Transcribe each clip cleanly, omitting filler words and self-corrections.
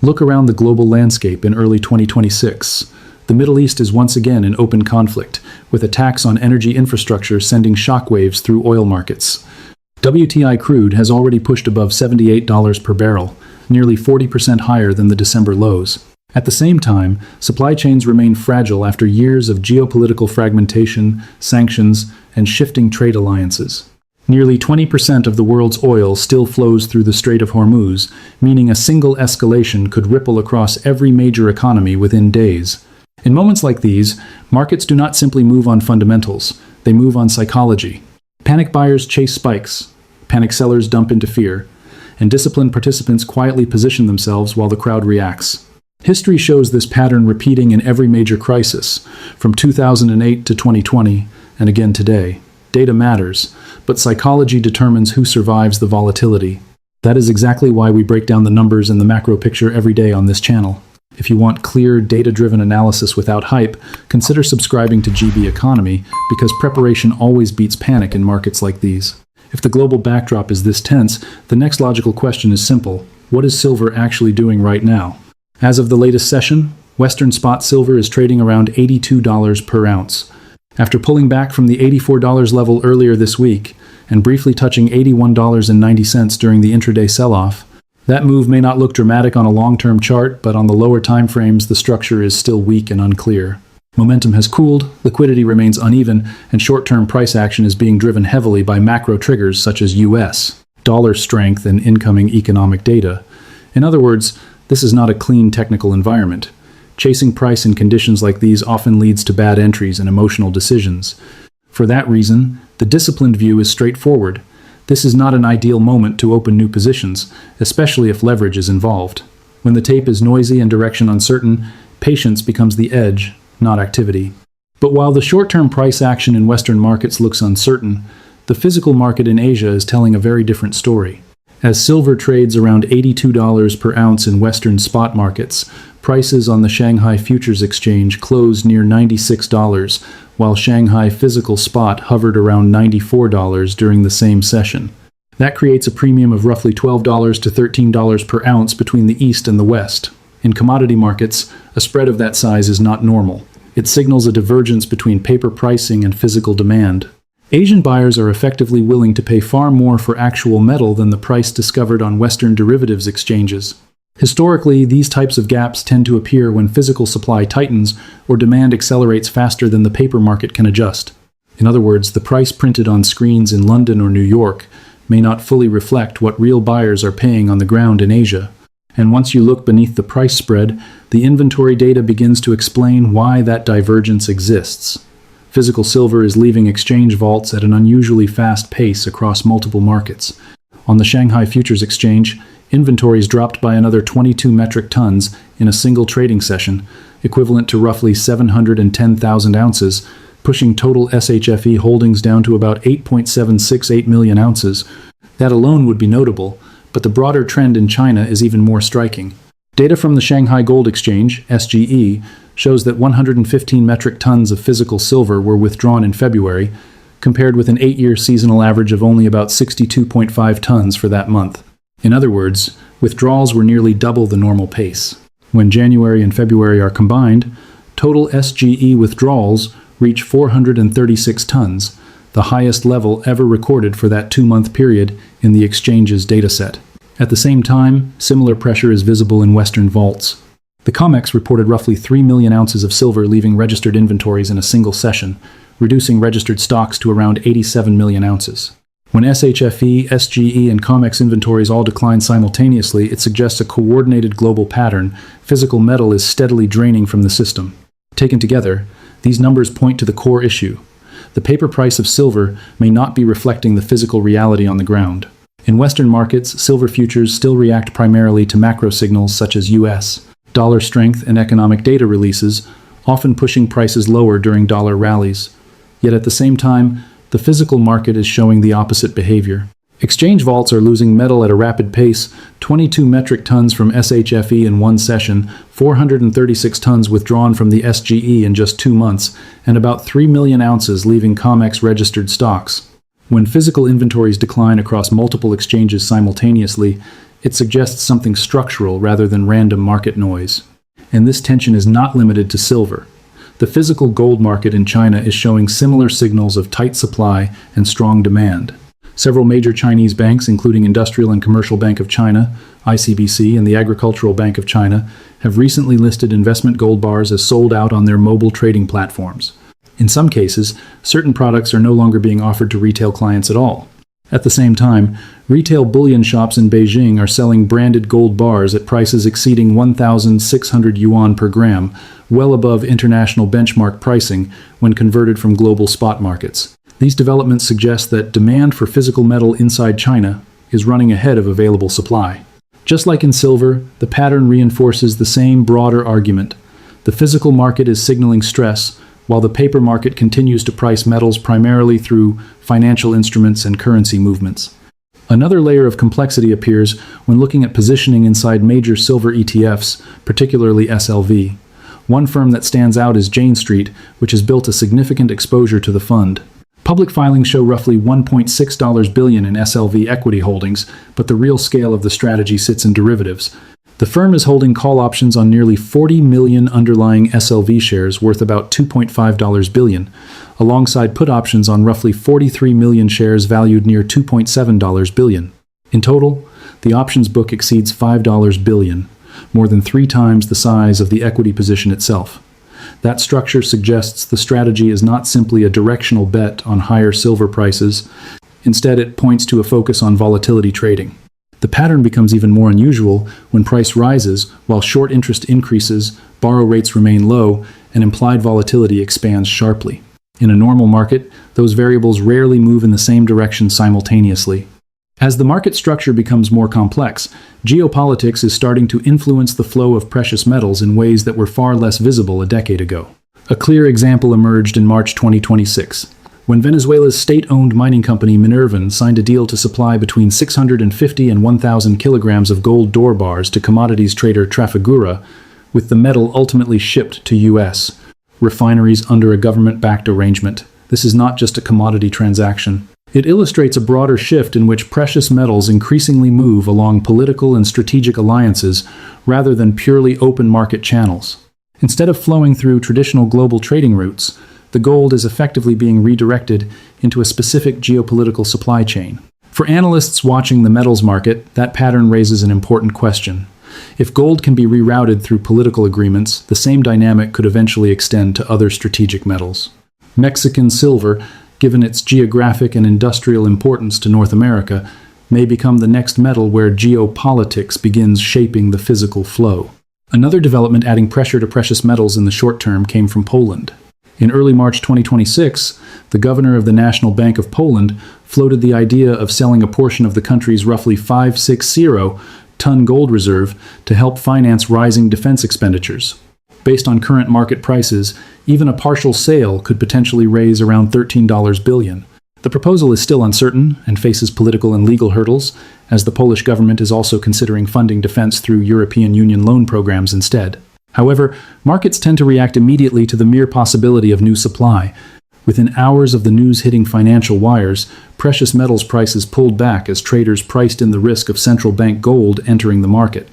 Look around the global landscape in early 2026. The Middle East is once again in open conflict, with attacks on energy infrastructure sending shockwaves through oil markets. WTI crude has already pushed above $78 per barrel, nearly 40% higher than the December lows. At the same time, supply chains remain fragile after years of geopolitical fragmentation, sanctions, and shifting trade alliances. Nearly 20% of the world's oil still flows through the Strait of Hormuz, meaning a single escalation could ripple across every major economy within days. In moments like these, markets do not simply move on fundamentals, they move on psychology. Panic buyers chase spikes, panic sellers dump into fear, and disciplined participants quietly position themselves while the crowd reacts. History shows this pattern repeating in every major crisis, from 2008 to 2020, and again today. Data matters, but psychology determines who survives the volatility. That is exactly why we break down the numbers and the macro picture every day on this channel. If you want clear, data-driven analysis without hype, consider subscribing to GB Economy, because preparation always beats panic in markets like these. If the global backdrop is this tense, the next logical question is simple. What is silver actually doing right now? As of the latest session, Western spot silver is trading around $82 per ounce. After pulling back from the $84 level earlier this week, and briefly touching $81.90 during the intraday sell-off, that move may not look dramatic on a long-term chart, but on the lower time frames the structure is still weak and unclear. Momentum has cooled, liquidity remains uneven, and short-term price action is being driven heavily by macro triggers such as US dollar strength and incoming economic data. In other words, this is not a clean technical environment. Chasing price in conditions like these often leads to bad entries and emotional decisions. For that reason, the disciplined view is straightforward. This is not an ideal moment to open new positions, especially if leverage is involved. When the tape is noisy and direction uncertain, patience becomes the edge, not activity. But while the short-term price action in Western markets looks uncertain, the physical market in Asia is telling a very different story. As silver trades around $82 per ounce in Western spot markets, prices on the Shanghai Futures Exchange closed near $96, while Shanghai physical spot hovered around $94 during the same session. That creates a premium of roughly $12 to $13 per ounce between the East and the West. In commodity markets, a spread of that size is not normal. It signals a divergence between paper pricing and physical demand. Asian buyers are effectively willing to pay far more for actual metal than the price discovered on Western derivatives exchanges. Historically, these types of gaps tend to appear when physical supply tightens or demand accelerates faster than the paper market can adjust. In other words, the price printed on screens in London or New York may not fully reflect what real buyers are paying on the ground in Asia. And once you look beneath the price spread, the inventory data begins to explain why that divergence exists. Physical silver is leaving exchange vaults at an unusually fast pace across multiple markets. On the Shanghai Futures Exchange, inventories dropped by another 22 metric tons in a single trading session, equivalent to roughly 710,000 ounces, pushing total SHFE holdings down to about 8.768 million ounces. That alone would be notable, but the broader trend in China is even more striking. Data from the Shanghai Gold Exchange, SGE, shows that 115 metric tons of physical silver were withdrawn in February, compared with an 8-year seasonal average of only about 62.5 tons for that month. In other words, withdrawals were nearly double the normal pace. When January and February are combined, total SGE withdrawals reach 436 tons, the highest level ever recorded for that 2-month period in the exchange's dataset. At the same time, similar pressure is visible in Western vaults. The COMEX reported roughly 3 million ounces of silver leaving registered inventories in a single session, reducing registered stocks to around 87 million ounces. When SHFE, SGE, and COMEX inventories all decline simultaneously, it suggests a coordinated global pattern. Physical metal is steadily draining from the system. Taken together, these numbers point to the core issue. The paper price of silver may not be reflecting the physical reality on the ground. In Western markets, silver futures still react primarily to macro signals such as US dollar strength and economic data releases, often pushing prices lower during dollar rallies. Yet at the same time, the physical market is showing the opposite behavior. Exchange vaults are losing metal at a rapid pace, 22 metric tons from SHFE in one session, 436 tons withdrawn from the SGE in just 2 months, and about 3 million ounces leaving COMEX registered stocks. When physical inventories decline across multiple exchanges simultaneously, It suggests something structural rather than random market noise. And this tension is not limited to silver. The physical gold market in China is showing similar signals of tight supply and strong demand. Several major Chinese banks, including Industrial and Commercial Bank of China, ICBC, and the Agricultural Bank of China, have recently listed investment gold bars as sold out on their mobile trading platforms. In some cases, certain products are no longer being offered to retail clients at all. At the same time, retail bullion shops in Beijing are selling branded gold bars at prices exceeding 1,600 yuan per gram, well above international benchmark pricing when converted from global spot markets. These developments suggest that demand for physical metal inside China is running ahead of available supply. Just like in silver, the pattern reinforces the same broader argument. The physical market is signaling stress, while the paper market continues to price metals primarily through financial instruments and currency movements. Another layer of complexity appears when looking at positioning inside major silver ETFs, particularly SLV. One firm that stands out is Jane Street, which has built a significant exposure to the fund. Public filings show roughly $1.6 billion in SLV equity holdings, but the real scale of the strategy sits in derivatives. The firm is holding call options on nearly 40 million underlying SLV shares worth about $2.5 billion, alongside put options on roughly 43 million shares valued near $2.7 billion. In total, the options book exceeds $5 billion, more than 3 times the size of the equity position itself. That structure suggests the strategy is not simply a directional bet on higher silver prices. Instead, it points to a focus on volatility trading. The pattern becomes even more unusual when price rises, while short interest increases, borrow rates remain low, and implied volatility expands sharply. In a normal market, those variables rarely move in the same direction simultaneously. As the market structure becomes more complex, geopolitics is starting to influence the flow of precious metals in ways that were far less visible a decade ago. A clear example emerged in March 2026, when Venezuela's state-owned mining company Minervan signed a deal to supply between 650 and 1,000 kilograms of gold door bars to commodities trader Trafigura, with the metal ultimately shipped to U.S. refineries under a government-backed arrangement. This is not just a commodity transaction. It illustrates a broader shift in which precious metals increasingly move along political and strategic alliances rather than purely open market channels. Instead of flowing through traditional global trading routes, the gold is effectively being redirected into a specific geopolitical supply chain. For analysts watching the metals market, that pattern raises an important question. If gold can be rerouted through political agreements, the same dynamic could eventually extend to other strategic metals. Mexican silver, given its geographic and industrial importance to North America, may become the next metal where geopolitics begins shaping the physical flow. Another development adding pressure to precious metals in the short term came from Poland. In early March 2026, the governor of the National Bank of Poland floated the idea of selling a portion of the country's roughly 560-ton gold reserve to help finance rising defense expenditures. Based on current market prices, even a partial sale could potentially raise around $13 billion. The proposal is still uncertain and faces political and legal hurdles, as the Polish government is also considering funding defense through European Union loan programs instead. However, markets tend to react immediately to the mere possibility of new supply. Within hours of the news hitting financial wires, precious metals prices pulled back as traders priced in the risk of central bank gold entering the market.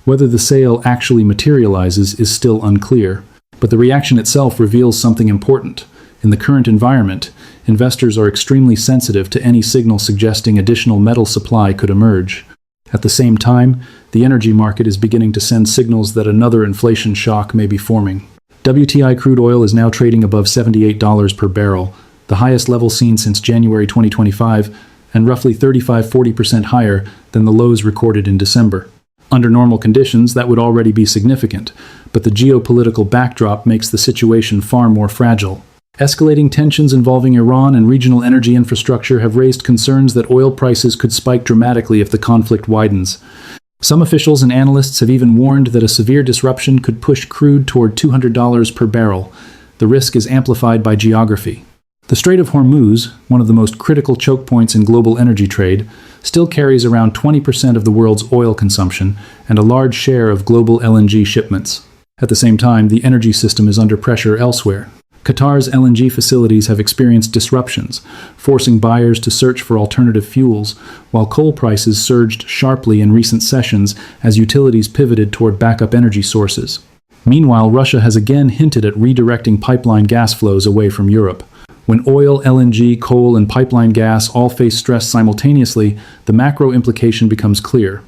Whether the sale actually materializes is still unclear, but the reaction itself reveals something important. In the current environment, investors are extremely sensitive to any signal suggesting additional metal supply could emerge. At the same time, the energy market is beginning to send signals that another inflation shock may be forming. WTI crude oil is now trading above $78 per barrel, the highest level seen since January 2025, and roughly 35–40% higher than the lows recorded in December. Under normal conditions, that would already be significant, but the geopolitical backdrop makes the situation far more fragile. Escalating tensions involving Iran and regional energy infrastructure have raised concerns that oil prices could spike dramatically if the conflict widens. Some officials and analysts have even warned that a severe disruption could push crude toward $200 per barrel. The risk is amplified by geography. The Strait of Hormuz, one of the most critical choke points in global energy trade, still carries around 20% of the world's oil consumption and a large share of global LNG shipments. At the same time, the energy system is under pressure elsewhere. Qatar's LNG facilities have experienced disruptions, forcing buyers to search for alternative fuels, while coal prices surged sharply in recent sessions as utilities pivoted toward backup energy sources. Meanwhile, Russia has again hinted at redirecting pipeline gas flows away from Europe. When oil, LNG, coal, and pipeline gas all face stress simultaneously, the macro implication becomes clear.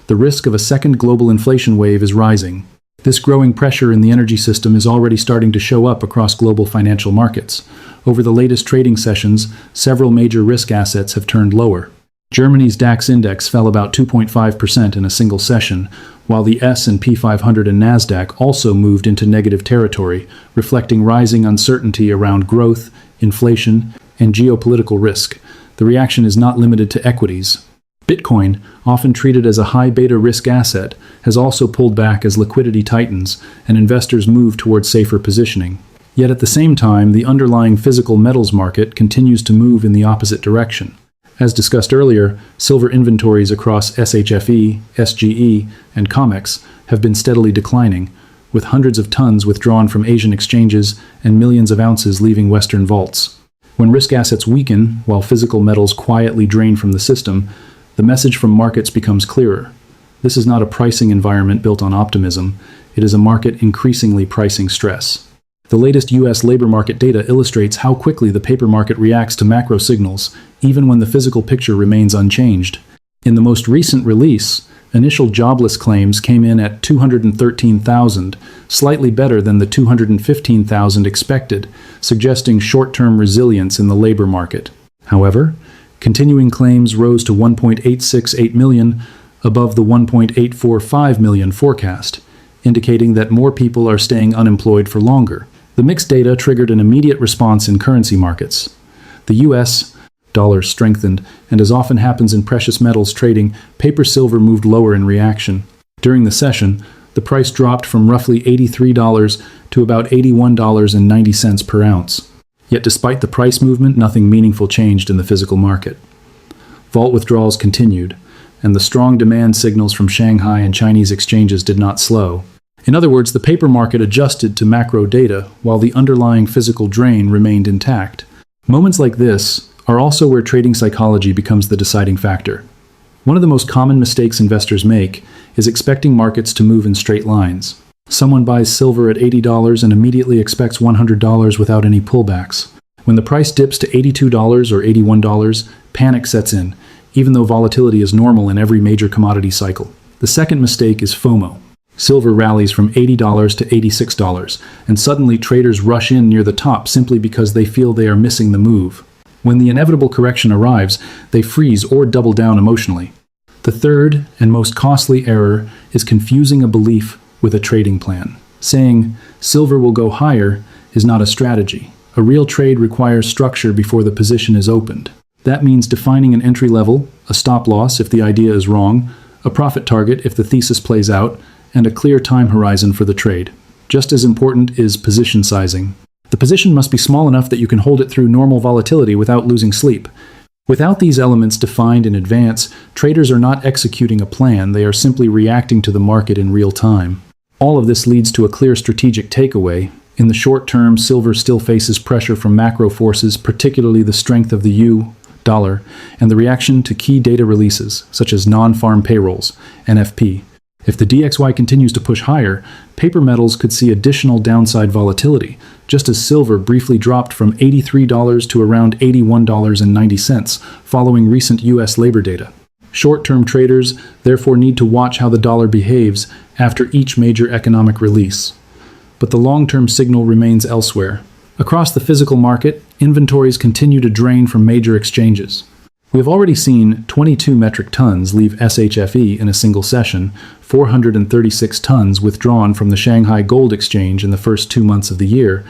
The risk of a second global inflation wave is rising. This growing pressure in the energy system is already starting to show up across global financial markets. Over the latest trading sessions, several major risk assets have turned lower. Germany's DAX index fell about 2.5% in a single session, while the S&P 500 and Nasdaq also moved into negative territory, reflecting rising uncertainty around growth, inflation, and geopolitical risk. The reaction is not limited to equities. Bitcoin, often treated as a high beta risk asset, has also pulled back as liquidity tightens and investors move towards safer positioning. Yet at the same time, the underlying physical metals market continues to move in the opposite direction. As discussed earlier, silver inventories across SHFE, SGE, and COMEX have been steadily declining, with hundreds of tons withdrawn from Asian exchanges and millions of ounces leaving Western vaults. When risk assets weaken, while physical metals quietly drain from the system, the message from markets becomes clearer. This is not a pricing environment built on optimism. It is a market increasingly pricing stress. The latest U.S. labor market data illustrates how quickly the paper market reacts to macro signals, even when the physical picture remains unchanged. In the most recent release, initial jobless claims came in at 213,000, slightly better than the 215,000 expected, suggesting short-term resilience in the labor market. However, continuing claims rose to 1.868 million, above the 1.845 million forecast, indicating that more people are staying unemployed for longer. The mixed data triggered an immediate response in currency markets. The U.S. dollar strengthened, and as often happens in precious metals trading, paper silver moved lower in reaction. During the session, the price dropped from roughly $83 to about $81.90 per ounce. Yet despite the price movement, nothing meaningful changed in the physical market. Vault withdrawals continued, and the strong demand signals from Shanghai and Chinese exchanges did not slow. In other words, the paper market adjusted to macro data, while the underlying physical drain remained intact. Moments like this are also where trading psychology becomes the deciding factor. One of the most common mistakes investors make is expecting markets to move in straight lines. Someone buys silver at $80 and immediately expects $100 without any pullbacks. When the price dips to $82 or $81, panic sets in, even though volatility is normal in every major commodity cycle. The second mistake is FOMO. Silver rallies from $80 to $86, and suddenly traders rush in near the top simply because they feel they are missing the move. When the inevitable correction arrives, they freeze or double down emotionally. The third and most costly error is confusing a belief with a trading plan. Saying, silver will go higher, is not a strategy. A real trade requires structure before the position is opened. That means defining an entry level, a stop loss if the idea is wrong, a profit target if the thesis plays out, and a clear time horizon for the trade. Just as important is position sizing. The position must be small enough that you can hold it through normal volatility without losing sleep. Without these elements defined in advance, traders are not executing a plan, they are simply reacting to the market in real time. All of this leads to a clear strategic takeaway. In the short term, silver still faces pressure from macro forces, particularly the strength of the U.dollar, and the reaction to key data releases, such as non-farm payrolls, NFP. If the DXY continues to push higher, paper metals could see additional downside volatility, just as silver briefly dropped from $83 to around $81.90 following recent U.S. labor data. Short-term traders therefore need to watch how the dollar behaves after each major economic release. But the long-term signal remains elsewhere. Across the physical market, inventories continue to drain from major exchanges. We have already seen 22 metric tons leave SHFE in a single session, 436 tons withdrawn from the Shanghai Gold Exchange in the first 2 months of the year,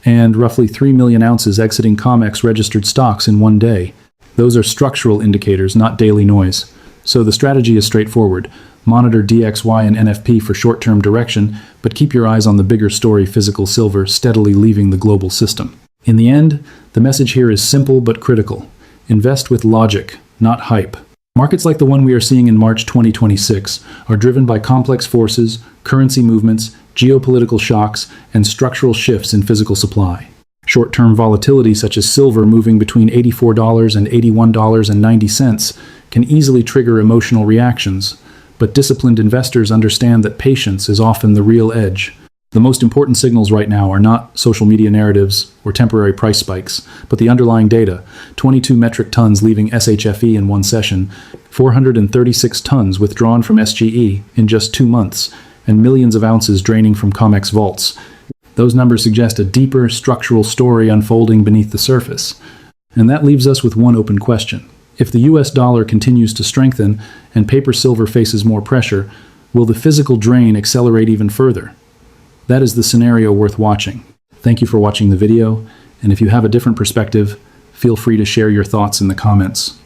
and roughly 3 million ounces exiting COMEX registered stocks in one day. Those are structural indicators, not daily noise. So the strategy is straightforward. Monitor DXY and NFP for short-term direction, but keep your eyes on the bigger story, physical silver steadily leaving the global system. In the end, the message here is simple but critical. Invest with logic, not hype. Markets like the one we are seeing in March 2026 are driven by complex forces, currency movements, geopolitical shocks, and structural shifts in physical supply. Short-term volatility such as silver moving between $84 and $81.90 can easily trigger emotional reactions, but disciplined investors understand that patience is often the real edge. The most important signals right now are not social media narratives or temporary price spikes, but the underlying data: 22 metric tons leaving SHFE in one session, 436 tons withdrawn from SGE in just 2 months, and millions of ounces draining from COMEX vaults. Those numbers suggest a deeper structural story unfolding beneath the surface. And that leaves us with one open question. If the US dollar continues to strengthen and paper silver faces more pressure, will the physical drain accelerate even further? That is the scenario worth watching. Thank you for watching the video, and if you have a different perspective, feel free to share your thoughts in the comments.